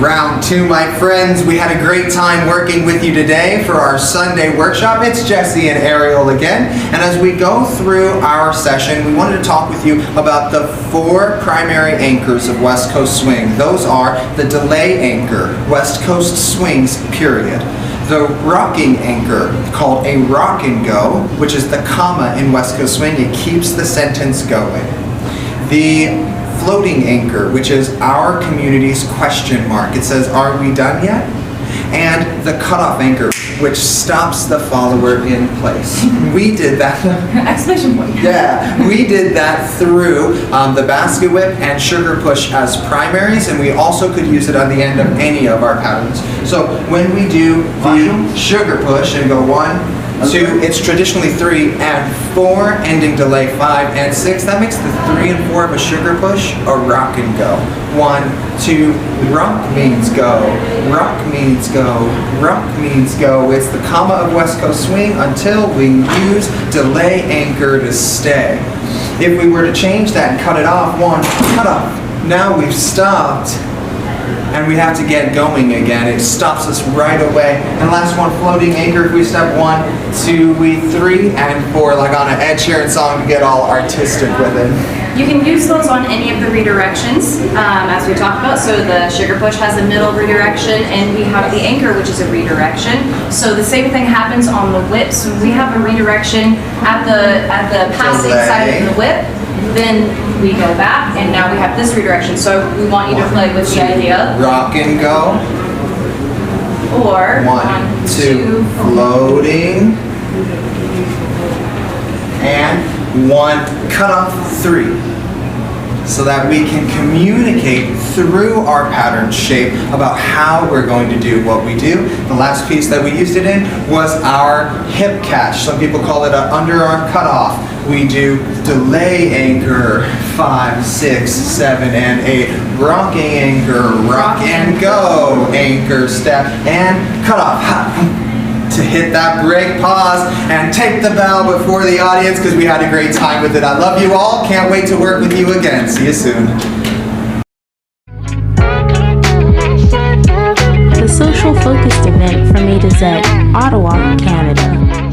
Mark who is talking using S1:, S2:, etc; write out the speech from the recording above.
S1: Round two, my friends. We had a great time working with you today for our Sunday workshop. It's Jesse and Ariel again. And as we go through our session, we wanted to talk with you about the 4 primary anchors of West Coast Swing. Those are the delay anchor, West Coast Swings, period. The rocking anchor, called a rock and go, which is the comma in West Coast Swing. It keeps the sentence going. The floating anchor, which is our community's question mark. It says, are we done yet? And the cutoff anchor, which stops the follower in place. We did that.
S2: Exclamation point.
S1: Yeah, we did that through the basket whip and sugar push as primaries, and we also could use it on the end of any of our patterns. So when we do the sugar push and go 1, 2, it's traditionally 3 and 4, ending delay 5 and 6. That makes the 3 and 4 of a sugar push a rock and go. 1, 2, rock means go, rock means go, rock means go. It's the comma of West Coast Swing until we use delay anchor to stay. If we were to change that and cut it off, 1, cut off. Now we've stopped and we have to get going again. It stops us right away. And last one, floating anchor. If we step 1, 2, 3, and 4, like on an Ed Sheeran song to get all artistic with it.
S2: You can use those on any of the redirections, as we talked about. So the sugar push has a middle redirection, and we have the anchor, which is a redirection. So the same thing happens on the whip. So we have a redirection at the passing side of the whip. Then we go back, and now we have this redirection. So we want you to play with the idea.
S1: Rock and go.
S2: Or
S1: 1, 2, floating. And 1, cut off 3. So that we can communicate through our pattern shape about how we're going to do what we do. The last piece that we used it in was our hip catch. Some people call it an underarm cutoff. We do delay anchor 5, 6, 7, and 8. Rocking anchor, rock and go, anchor step, and cutoff. To hit that break, pause, and take the bell before the audience because we had a great time with it. I love you all. Can't wait to work with you again. See you soon.
S3: The social focused event from A to Z, Ottawa, Canada.